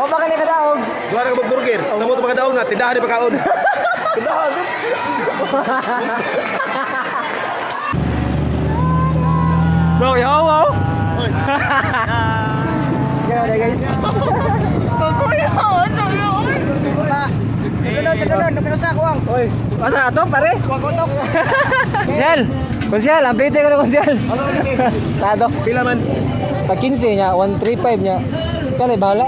O baka ni kadaog. Duha na ka burger. Sa mo pagkadaog na tindahan di pagkaon. Tindahan. Bro, yaw. Gano'n na guys. Sunod, napinasa ako ang. Oy, masa ato pare? Wag utok. Konsyal, ang pwede ko na konsyal. Tado. Pila man? Pag 15 niya, 135 niya. Kaya bahala.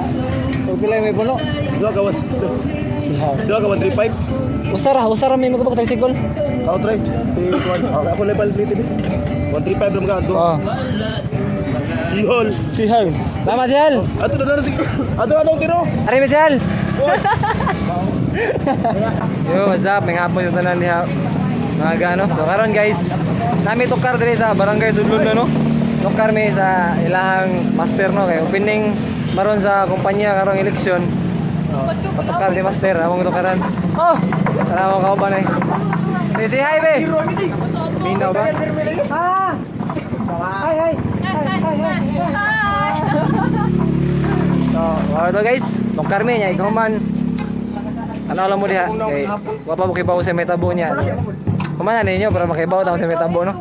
Pag pila yung may puno. Duha ka 135. Usara may magkabak tricycle. Ako try. Ako level 3 135 ram ka. Oh. Sihol. Sihal. Tama Sihal. Ato na sige. Ato tiro. Ari mi Sihal. Yo, what's up? May hapon yung tanan niya. Mga gano. So karon guys, nami tukar diri sa Barangay Sudlon no. Tukar mi sa ilahang master no kay opening maron sa kumpanya karong eleksyon. Patukar si master, among tukaran. Oh, tara mo kauban ay. Si hi be. Minaw ba? Ah. Hi. So, to guys, tukar mi nya ikaw man. Ano alam mo diha? Kay wapa mo kibaw sa metabo niya. Kumana ninyo para makibaw tamo sa metabo no.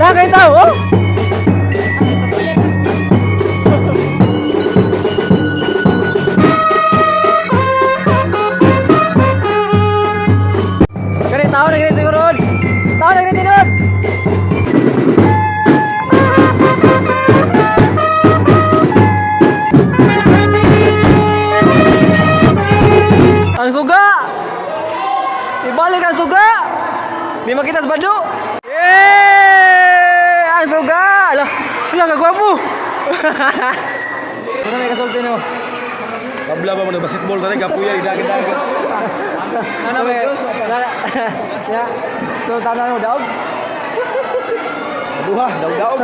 Nakay tao, oh! Kani tao na ganito yung road! Tao na ganito yung road! Ang suga! Ibalik ang suga! Di makita sa bado! Ang suga! Ala kagwapo! Ano may kasulti nyo? Kabla ba mo nag-basketball na rin, kapuya, idagin-dagin. Ano may... Ya, so tanah mo daog? Duha, daog-daog.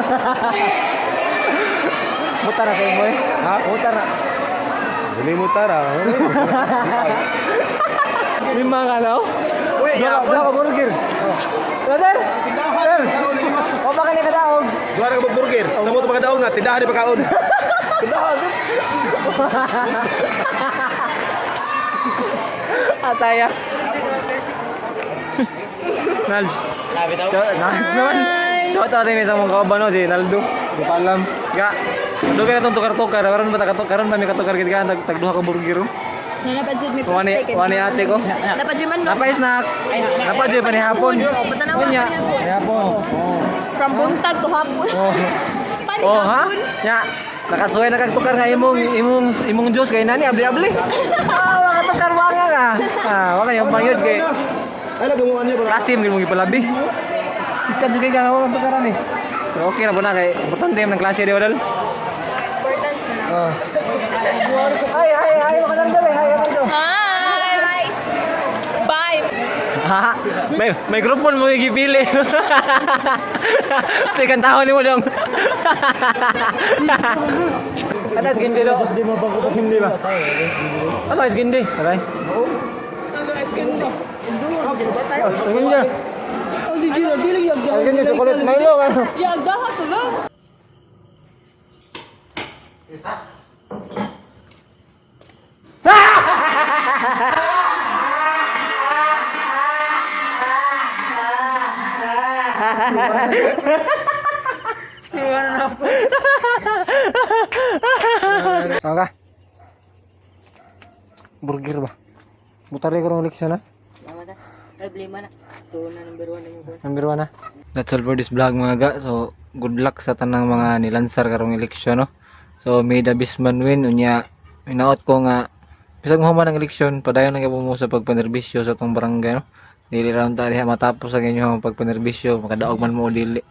Mutar na kayo mo eh. Ha? Mutar na. Dili mo tara. Lima ka na oh? Uy, yapon! Dua ka burger. Sir! Sir! O baka ni kadaog? Duha na ka burger. Sa mo pagkadaog na tindahan di pagkaon. Tindahan. Ataya. Nals. Nals naman. Shout out din sa mga kauban no, si Naldo. Di pa alam. Ga. Duga na itong tukar-tukar. Karon ba karon ba may katukar kita tagduha ka burger. Dapat jud may Wani plastic. wani ate ko. Dapat jud man no. Napay snack. Dapat jud pa ni hapon. Patanawa Unya. pa ni Hapon. From buntag to hapon. Oh ha? Ya. Nakasuway na kagtukar nga imong juice kay nani abli-abli. Ah, makatukar mga ka. Ah, wala yung pangyod kay Ay, lagamuan niya ba? Rasim gid mo gipalabi. Sikat jud kay ka wala tukaran eh. So okay na po na kay importante yung klase di wadal. Importance na. Oh. Ay, makadaldal eh. Hi, Ardo. Hi. Bye. Ha? May microphone mo gipili. Second taon ni mo dong. Atas gindi do. Di mo ba ko hindi ba? Ano is gindi? Aray. Gindi. Oh, dili yag. Gindi chocolate Milo. Yag dahat to lang. Oke. Burger ba? Butari ko ng eleksyon na. Number 1 na. That's all for this vlog mga ga. So, good luck sa tanang mga nilansar karong eleksyon no. So, may the best man win unya. Inaot ko nga bisag mo man ang eleksyon, padayon lang mo sa pagpanerbisyo sa tong barangay no. Dili ra ta diha matapos ang inyong pagpanerbisyo, makadaog man mo dili.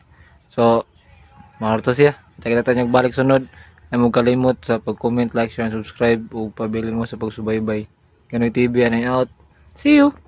So, maharto siya. Kita tayo balik sunod. Ay mo kalimot sa pag-comment, like, share, and subscribe. O pabilin mo sa pagsubaybay. Kanoy TV, and out. See you!